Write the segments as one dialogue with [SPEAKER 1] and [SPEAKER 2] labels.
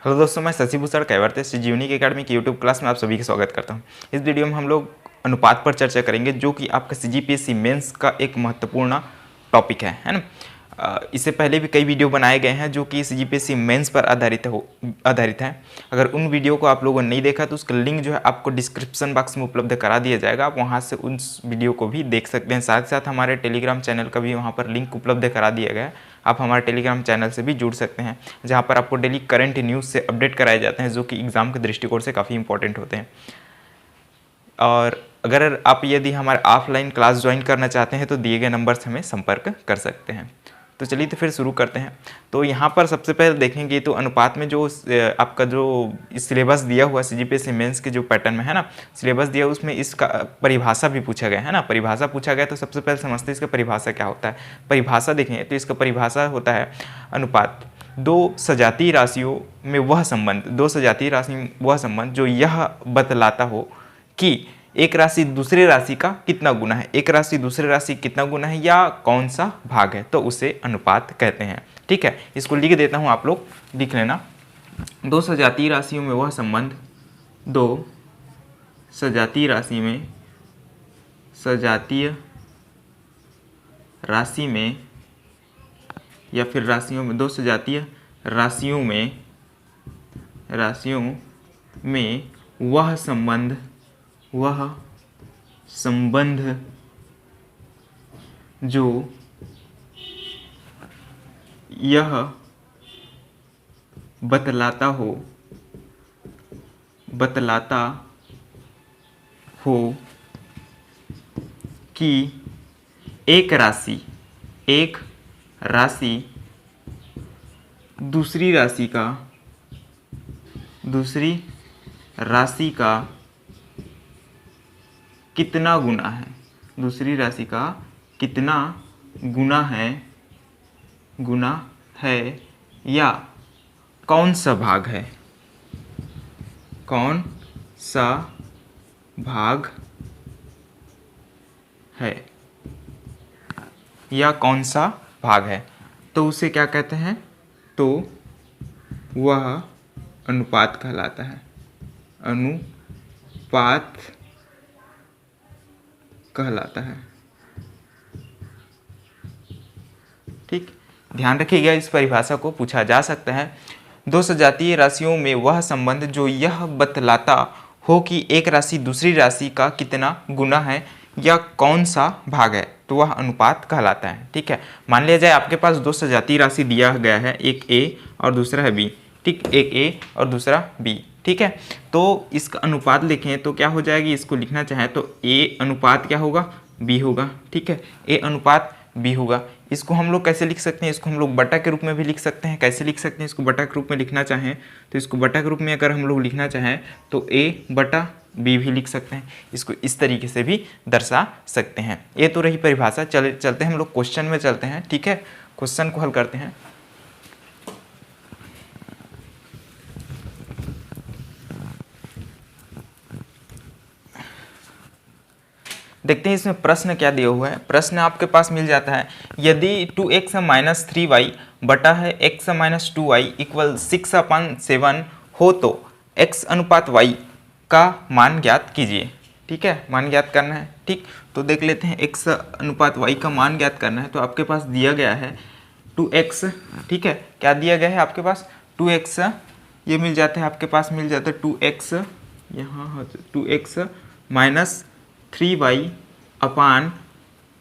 [SPEAKER 1] Hello दोस्तों, मैं शशि भूषण कैवर्ते जीवनी की अकेडमी की यूट्यूब क्लास में आप सभी का स्वागत करता हूं। इस वीडियो में हम लोग अनुपात पर चर्चा करेंगे, जो कि आपका सीजीपीएससी मेंस का एक महत्वपूर्ण टॉपिक है ना। इससे पहले भी कई वीडियो बनाए गए हैं जो कि सीजीपीएससी मेंस पर आधारित है। अगर उन वीडियो को आप लोगों ने नहीं देखा तो उसका लिंक जो है आपको डिस्क्रिप्शन बॉक्स में उपलब्ध करा दिया जाएगा, आप वहाँ से उस वीडियो को भी देख सकते हैं। साथ ही साथ हमारे टेलीग्राम चैनल का भी वहाँ पर लिंक उपलब्ध करा दिया गया है, आप हमारे टेलीग्राम चैनल से भी जुड़ सकते हैं, जहाँ पर आपको डेली करंट न्यूज़ से अपडेट कराए जाते हैं, जो कि एग्ज़ाम के दृष्टिकोण से काफ़ी इंपॉर्टेंट होते हैं। और अगर आप यदि हमारे ऑफलाइन क्लास ज्वाइन करना चाहते हैं तो दिए गए नंबर से हमें संपर्क कर सकते हैं। तो चलिए तो फिर शुरू करते हैं। तो यहाँ पर सबसे पहले देखेंगे तो अनुपात में जो आपका जो सिलेबस दिया हुआ सीजीपीएससी मेंस के जो पैटर्न में है ना, सिलेबस दिया उसमें इसका परिभाषा भी पूछा गया है ना। परिभाषा पूछा गया तो सबसे पहले समझते हैं इसका परिभाषा क्या होता है। परिभाषा देखें तो इसका परिभाषा होता है अनुपात दो सजातीय राशियों में वह संबंध जो यह बतलाता हो कि एक राशि दूसरे राशि का कितना गुना है, एक राशि दूसरे राशि कितना गुना है या कौन सा भाग है, तो उसे अनुपात कहते हैं। ठीक है, इसको लिख देता हूं, आप लोग लिख लेना। दो सजातीय राशियों में वह संबंध, दो सजातीय राशि में या फिर राशियों में, दो सजातीय राशियों में वह संबंध जो यह बतलाता हो कि एक राशि दूसरी राशि का कितना गुना है, दूसरी राशि का कितना गुना है या कौन सा भाग है, तो उसे क्या कहते हैं, तो वह अनुपात कहलाता है। अनुपात कहलाता है। ठीक, ध्यान रखिएगा, इस परिभाषा को पूछा जा सकता है। दो सजातीय राशियों में वह संबंध जो यह बतलाता हो कि एक राशि दूसरी राशि का कितना गुना है या कौन सा भाग है, तो वह अनुपात कहलाता है। ठीक है, मान लिया जाए आपके पास दो सजातीय राशि दिया गया है, एक ए और दूसरा है बी। ठीक, एक ए और दूसरा बी। ठीक है, तो इसका अनुपात लिखें तो क्या हो जाएगी, इसको लिखना चाहें तो ए अनुपात क्या होगा, बी होगा। ठीक है, ए अनुपात बी होगा। इसको हम लोग कैसे लिख सकते हैं, इसको हम लोग बटा के रूप में भी लिख सकते हैं। कैसे लिख सकते हैं, इसको बटा के रूप में लिखना चाहें तो इसको बटा के रूप में अगर हम लोग लिखना चाहें तो ए बटा बी भी लिख सकते हैं। इसको इस तरीके से भी दर्शा सकते हैं। ये तो रही परिभाषा। चलते हैं हम लोग क्वेश्चन में चलते हैं। ठीक है, क्वेश्चन को हल करते हैं। देखते हैं इसमें प्रश्न क्या दिया हुआ है। प्रश्न आपके पास मिल जाता है, यदि 2x माइनस 3y बटा है x माइनस 2y इक्वल 6/7 हो तो x अनुपात y का मान ज्ञात कीजिए। ठीक है, मान ज्ञात करना है। ठीक, तो देख लेते हैं, x अनुपात y का मान ज्ञात करना है तो आपके पास दिया गया है 2x। ठीक है, क्या दिया गया है आपके पास, 2x, ये मिल जाता है आपके पास, मिल जाता है 2x, यहाँ 2x माइनस 3y अपान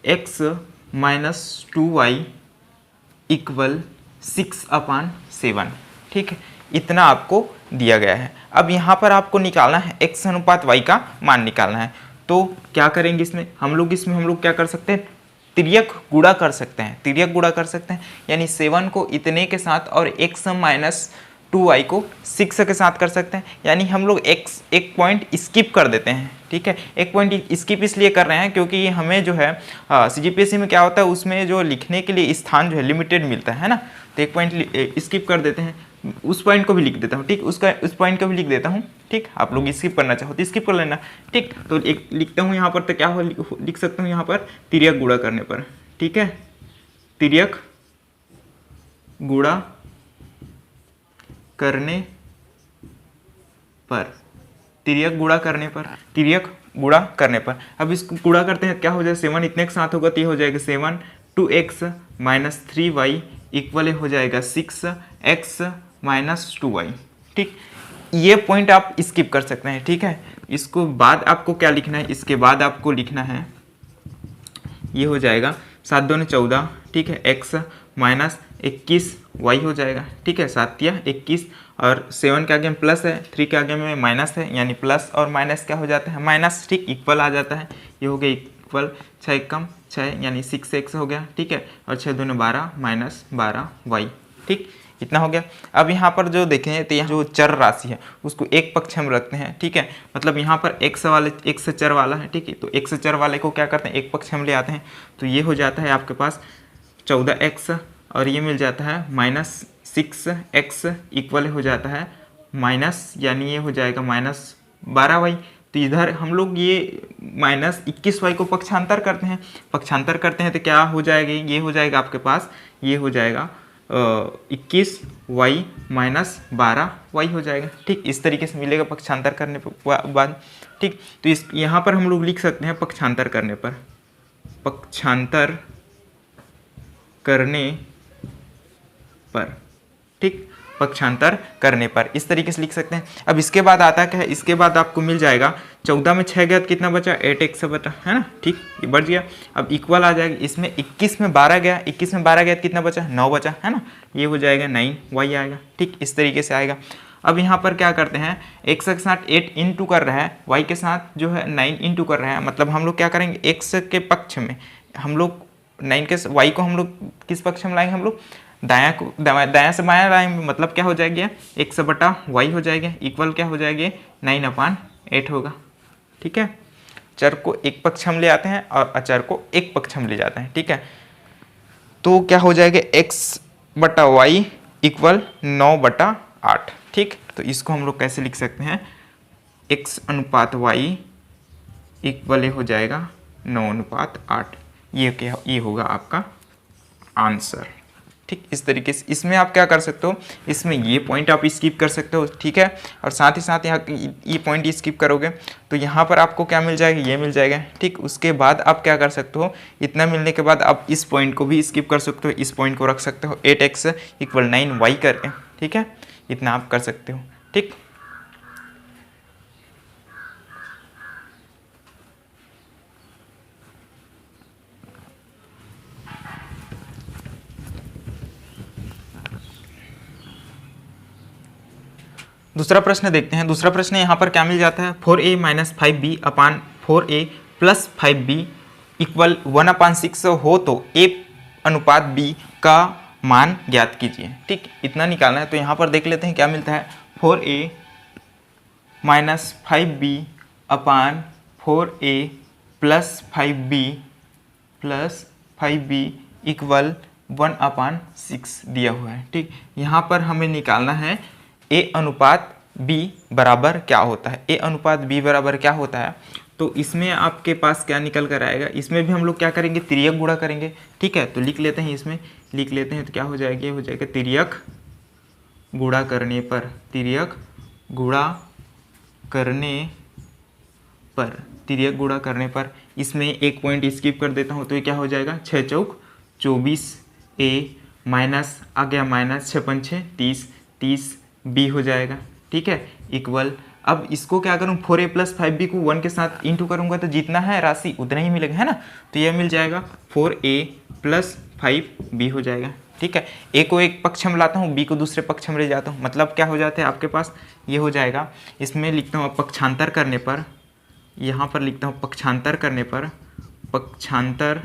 [SPEAKER 1] x माइनस 2y इक्वल 6/7। ठीक है, इतना आपको दिया गया है। अब यहाँ पर आपको निकालना है x अनुपात y का मान निकालना है। तो क्या करेंगे, इसमें हम लोग क्या कर सकते हैं, तिर्यक गुणा कर सकते हैं। यानी 7 को इतने के साथ और x माइनस 2y को 6 के साथ कर सकते हैं। यानी हम लोग एक पॉइंट स्किप कर देते हैं। ठीक है, एक पॉइंट स्किप इसलिए कर रहे हैं क्योंकि हमें जो है सीजीपीएससी में क्या होता है, उसमें जो लिखने के लिए स्थान जो है लिमिटेड मिलता है ना, तो एक पॉइंट स्किप कर देते हैं। उस पॉइंट को भी लिख देता हूँ। ठीक, उस पॉइंट को भी लिख देता हूँ। ठीक, आप लोग स्किप करना चाहो तो स्किप कर लेना। ठीक, तो एक लिखता हूँ यहाँ पर, तो क्या लिख सकता हूँ यहाँ पर, तिर्यक गुणा करने पर। ठीक है, तिर्यक गुणा करने पर, तिर्यक गुणा करने पर, तिर्यक गुणा करने पर। अब इसको गुणा करते हैं क्या हो जाएगा, 7 इतने के साथ होगा तो ये हो जाएगा 7 2x माइनस 3y इक्वल हो जाएगा 6x माइनस 2y। ठीक, ये पॉइंट आप स्किप कर सकते हैं। ठीक है, इसको बाद आपको क्या लिखना है, इसके बाद आपको लिखना है, ये हो जाएगा 7 दूनी 14, ठीक है, x माइनस 21y हो जाएगा। ठीक है, 7 या 21 और 7 के आगे में प्लस है, 3 के आगे में माइनस है, यानी प्लस और माइनस क्या हो जाता है, माइनस। ठीक, इक्वल आ जाता है, ये हो गया इक्वल, 6 कम 6 यानी 6x हो गया। ठीक है, और 6 दूनी 12 माइनस 12y। ठीक, इतना हो गया। अब यहाँ पर जो देखें तो यहाँ जो चर राशि है उसको एक पक्ष हम रखते हैं। ठीक है, मतलब यहाँ पर x चर वाला है। ठीक है, तो x चर वाले को क्या करते हैं, एक पक्ष हम ले आते हैं, तो ये हो जाता है आपके पास 14x और ये मिल जाता है माइनस 6x इक्वल हो जाता है माइनस, यानी ये हो जाएगा माइनस 12y। तो इधर हम लोग ये माइनस 21y को पक्षांतर करते हैं, पक्षांतर करते हैं तो क्या हो जाएगा, ये हो जाएगा आपके पास, ये हो जाएगा 21y माइनस 12y हो जाएगा। ठीक, इस तरीके से मिलेगा पक्षांतर करने बाद। ठीक, तो इस यहाँ पर हम लोग लिख सकते हैं पक्षांतर करने पर, पक्षांतर करने पर। ठीक, पक्षांतर करने पर इस तरीके से लिख सकते हैं। अब इसके बाद आता क्या है, इसके बाद आपको मिल जाएगा 14 में 6 गया तो कितना बचा, 8x बचा, है ना। ठीक, ये बढ़ गया। अब इक्वल आ जाएगा, इसमें 21 में 12 गया, 21 में 12 गया तो कितना बचा, 9 बचा, है ना, ये हो जाएगा 9y आएगा। ठीक, इस तरीके से आएगा। अब यहाँ पर क्या करते हैं, x के साथ 8 इंटू कर रहा है, y के साथ जो है 9 इंटू कर रहा है, मतलब हम लोग क्या करेंगे, x के पक्ष में हम लोग 9 के y को हम लोग किस पक्ष में लाएंगे, हम लोग दायां से बायां लाएंगे, मतलब क्या हो जाएगा, x बटा y हो जाएगा, इक्वल क्या हो जाएगा, 9/8 होगा। ठीक है, चर को एक पक्ष हम ले आते हैं और अचर को एक पक्ष हम ले जाते हैं। ठीक है, तो क्या हो जाएगा, x बटा y इक्वल 9/8। ठीक, तो इसको हम लोग कैसे लिख सकते हैं, x अनुपात y इक्वल हो जाएगा 9/8। ये होगा आपका आंसर। ठीक, इस तरीके से इसमें आप क्या कर सकते हो, इसमें ये पॉइंट आप स्किप कर सकते हो। ठीक है, और साथ ही साथ यहाँ ये पॉइंट स्किप करोगे तो यहाँ पर आपको क्या मिल जाएगा, ये मिल जाएगा। ठीक, उसके बाद आप क्या कर सकते हो, इतना मिलने के बाद आप इस पॉइंट को भी स्किप कर सकते हो, इस पॉइंट को रख सकते हो 8x इक्वल 9y करके। ठीक है, इतना आप कर सकते हो। ठीक, दूसरा प्रश्न देखते हैं। दूसरा प्रश्न यहाँ पर क्या मिल जाता है, 4a माइनस 5b अपान 4a प्लस 5b इक्वल 1/6 हो तो a अनुपात b का मान ज्ञात कीजिए। ठीक, इतना निकालना है। तो यहाँ पर देख लेते हैं क्या मिलता है, 4a माइनस 5b अपान 4a प्लस 5b इक्वल 1/6 दिया हुआ है। ठीक, यहाँ पर हमें निकालना है a अनुपात b बराबर क्या होता है, a अनुपात b बराबर क्या होता है। तो इसमें आपके पास क्या निकल कर आएगा, इसमें भी हम लोग क्या करेंगे, तिर्यक गुणा करेंगे। ठीक है, तो लिख लेते हैं, इसमें लिख लेते हैं तो क्या हो जाएगा, ये हो जाएगा तिर्यक गुणा करने पर, तिर्यक गुणा करने पर, तिर्यक गुणा करने पर। इसमें एक पॉइंट स्किप कर देता हूँ तो ये क्या हो जाएगा, 6 चौक 24a माइनस आ गया माइनस 6 पंचे 30 b हो जाएगा। ठीक है, इक्वल, अब इसको क्या करूँ, 4a प्लस 5b को 1 के साथ इंटू करूँगा तो जितना है राशि उतना ही मिलेगा, है ना। तो यह मिल जाएगा 4a प्लस 5b हो जाएगा। ठीक है, a को एक पक्ष में लाता हूँ, b को दूसरे पक्ष में ले जाता हूँ, मतलब क्या हो जाता है आपके पास, ये हो जाएगा। इसमें लिखता हूँ पक्षांतर करने पर, यहाँ पर लिखता हूँ पक्षांतर करने पर, पक्षांतर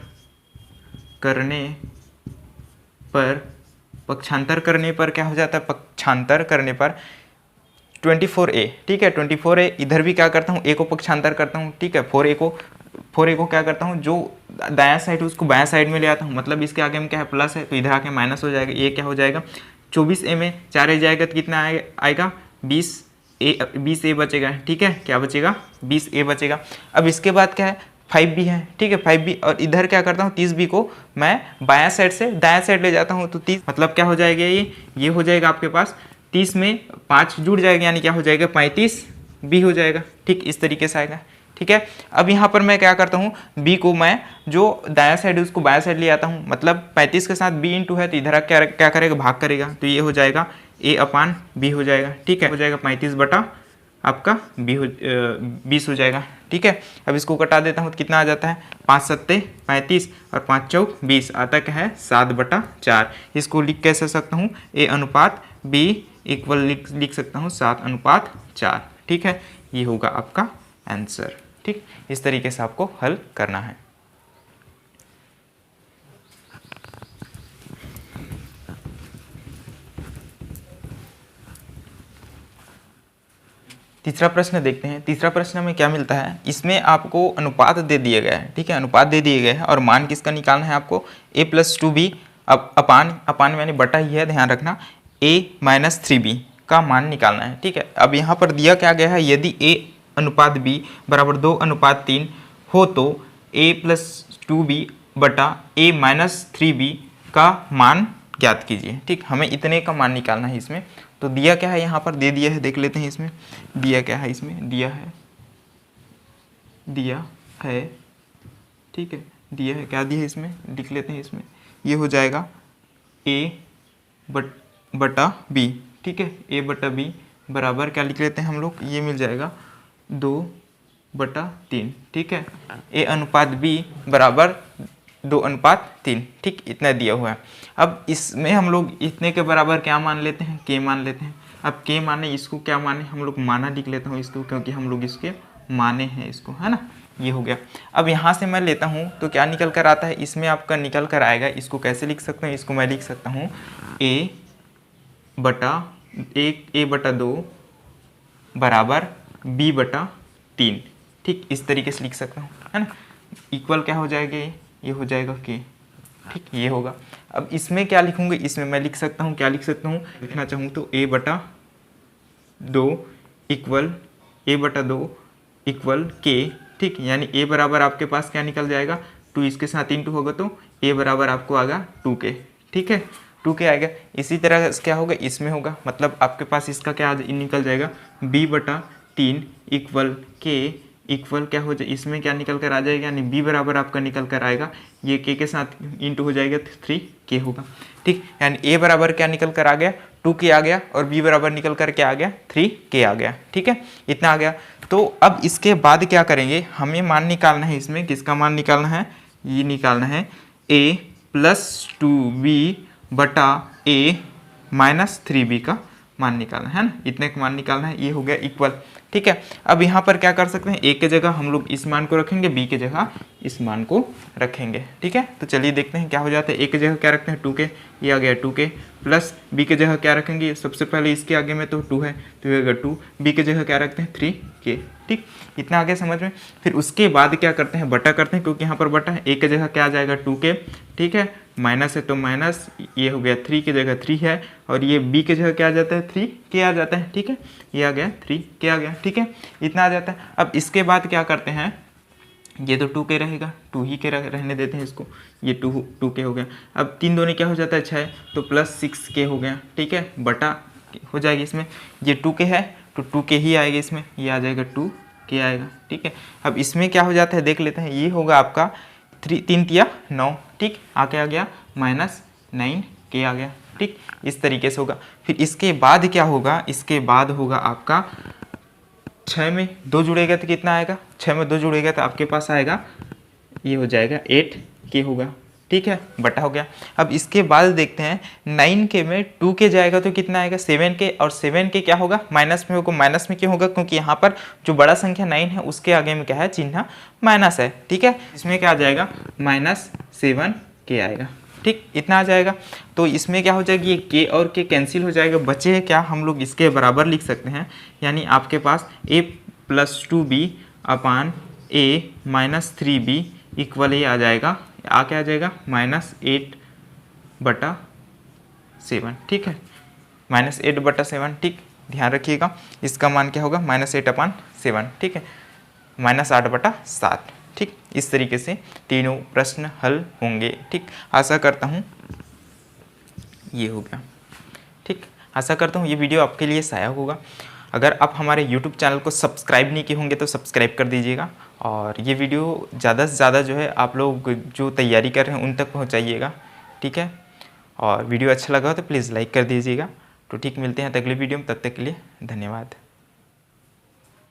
[SPEAKER 1] करने पर क्या हो जाता है, पक्षांतर करने पर 24a। ठीक है, 24a इधर भी क्या करता हूँ, a को पक्षांतर करता हूँ। ठीक है, 4a को क्या करता हूँ, जो दायां साइड है उसको बायां साइड में ले आता हूँ, मतलब इसके आगे में क्या है, प्लस है तो इधर आके माइनस हो जाएगा। ये क्या हो जाएगा, 24a में 4a जाएगा तो कितना आएगा 20a बचेगा। ठीक है, क्या बचेगा, 20a बचेगा। अब इसके बाद क्या है, 5b है। ठीक है, 5b और इधर क्या करता हूँ, 30b को मैं बायां साइड से दायां साइड ले जाता हूँ, तो 30 मतलब क्या हो जाएगा, ये हो जाएगा आपके पास 30 में 5 जुड़ जाएगा, यानी क्या हो जाएगा 35 b हो जाएगा। ठीक, इस तरीके से आएगा। ठीक है, अब यहाँ पर मैं क्या करता हूँ, b को मैं जो दाया साइड है उसको बाया साइड ले आता हूँ, मतलब 35 के साथ b इंटू है तो इधर क्या करेगा, भाग करेगा, तो ये हो जाएगा a/b हो जाएगा। ठीक है, हो जाएगा 35 बटा आपका 20 हो जाएगा। ठीक है, अब इसको कटा देता हूँ तो कितना आ जाता है, 5 सत्ते 35 और 5 चौक 20, आता क्या है 7/4। इसको लिख कैसे सकता हूँ, a/b इक्वल लिख सकता हूँ 7/4। ठीक है, ये होगा आपका आंसर। ठीक, इस तरीके से आपको हल करना है। तीसरा प्रश्न देखते हैं। तीसरा प्रश्न में क्या मिलता है, इसमें आपको अनुपात दे दिए गए हैं। ठीक है, अनुपात दे दिए गए हैं और मान किसका निकालना है आपको, a+2b अपान यानी बटा ही है, ध्यान रखना, a-3b का मान निकालना है। ठीक है, अब यहाँ पर दिया क्या गया है, यदि a/b बराबर 2/3 हो तो a+2b बटा a-3b का मान ज्ञात कीजिए। ठीक, हमें इतने का मान निकालना है इसमें। तो दिया क्या है, यहाँ पर दे दिया है, देख लेते हैं इसमें दिया क्या है। इसमें दिया है ठीक है, दिया है, क्या दिया है इसमें लिख लेते हैं। इसमें ये हो जाएगा a/b। ठीक है, a/b बराबर क्या लिख लेते हैं हम लोग, ये मिल जाएगा 2/3। ठीक है, a/b बराबर 2/3। ठीक, इतना दिया हुआ है। अब इसमें हम लोग इतने के बराबर क्या मान लेते हैं, k मान लेते हैं। अब k माने, इसको क्या माने, हम लोग माना लिख लेता हूँ इसको, क्योंकि हम लोग इसके माने हैं इसको, है ना, ये हो गया। अब यहाँ से मैं लेता हूँ तो क्या निकल कर आता है, इसमें आपका निकल कर आएगा, इसको कैसे लिख सकते हैं, इसको मैं लिख सकता हूँ a/2 बराबर b/3। ठीक, इस तरीके से लिख सकता हूँ, है ना, इक्वल क्या हो जाएगा, ये हो जाएगा k। ठीक, ये होगा। अब इसमें क्या लिखूंगे, इसमें मैं लिख सकता हूँ, क्या लिख सकता हूँ, लिखना चाहूँ तो a/2 इक्वल k। ठीक, यानी a बराबर आपके पास क्या निकल जाएगा, 2, इसके साथ इंटू होगा तो a बराबर आपको आएगा 2k। ठीक है, 2k आएगा। इसी तरह क्या होगा, इसमें होगा, मतलब आपके पास इसका क्या निकल जाएगा, b/3 इक्वल k इक्वल क्या हो जाए, इसमें क्या निकल कर आ जाएगा, यानी b बराबर आपका निकल कर आएगा, ये k के साथ इंटू हो जाएगा 3k होगा। ठीक, यानी a बराबर क्या निकल कर आ गया, 2k आ गया, और b बराबर निकल कर क्या आ गया, 3k आ गया। ठीक है, इतना आ गया। तो अब इसके बाद क्या करेंगे, हमें मान निकालना है, इसमें किसका मान निकालना है, ये निकालना है a+2b बटा a-3b का मान निकालना है ना, इतने का मान निकालना है, ये हो गया इक्वल। ठीक है, अब यहाँ पर क्या कर सकते हैं, a के जगह हम लोग इस मान को रखेंगे, b के जगह इस मान को रखेंगे। ठीक है, तो चलिए देखते हैं क्या हो जाता है। a के जगह क्या रखते हैं, 2k, ये आ गया 2k, प्लस b के जगह क्या रखेंगे, सबसे पहले इसके आगे में तो 2 है तो ये 2, b के जगह क्या रखते हैं 3k। ठीक, इतना आ गया समझ में। फिर उसके बाद क्या करते हैं, बटा करते हैं, क्योंकि यहाँ पर बटा है, a के जगह क्या आ जाएगा 2k। ठीक है, माइनस है तो माइनस, ये हो गया 3 की जगह 3 है, और ये b के जगह क्या आ जाता है 3k आ जाता है। ठीक है, ये आ गया 3k आ गया। ठीक है, इतना आ जाता है। अब इसके बाद क्या करते हैं, ये तो 2k रहेगा, 2 ही के रहने देते हैं इसको, ये 2k हो गया। अब 3 दूनी क्या हो जाता है 6, तो प्लस 6k हो गया। ठीक है, बटा हो जाएगी, इसमें ये 2k है तो 2k ही आएगा, इसमें ये आ जाएगा 2k आएगा। ठीक है, अब इसमें क्या हो जाता है देख लेते हैं, ये होगा आपका 3 × 9। ठीक, आके आ गया -9k आ गया। ठीक, इस तरीके से होगा। फिर इसके बाद क्या होगा, इसके बाद होगा आपका 6 में 2 जुड़ेगा तो कितना आएगा, 6 में 2 जुड़ेगा तो आपके पास आएगा, ये हो जाएगा 8k होगा। ठीक है, बटा हो गया। अब इसके बाद देखते हैं 9k में 2k जाएगा तो कितना आएगा 7k, और 7k क्या होगा माइनस में होगा। माइनस में क्यों होगा, क्योंकि यहाँ पर जो बड़ा संख्या 9 है उसके आगे में क्या है, चिन्ह माइनस है। ठीक है, इसमें क्या आ जाएगा -7k आएगा। ठीक, इतना आ जाएगा। तो इसमें क्या हो जाएगी, ये k और k कैंसिल हो जाएगा, बचे हैं क्या, हम लोग इसके बराबर लिख सकते हैं, यानी आपके पास a+2b अपान a-3b इक्वल ये आ जाएगा, क्या आ जाएगा -8/7। ठीक है, -8/7। ठीक, ध्यान रखिएगा, इसका मान क्या होगा -8/7। ठीक है, -8/7। ठीक, इस तरीके से तीनों प्रश्न हल होंगे। ठीक, आशा करता हूँ ये हो गया। ठीक, आशा करता हूँ ये वीडियो आपके लिए सहायक होगा। अगर आप हमारे यूट्यूब चैनल को सब्सक्राइब नहीं किए होंगे तो सब्सक्राइब कर दीजिएगा, और ये वीडियो ज़्यादा से ज़्यादा जो है आप लोग जो तैयारी कर रहे हैं उन तक पहुँचाइएगा, ठीक है। और वीडियो अच्छा लगा हो तो प्लीज़ लाइक कर दीजिएगा। तो ठीक, मिलते हैं अगले वीडियो में, तब तक के लिए धन्यवाद।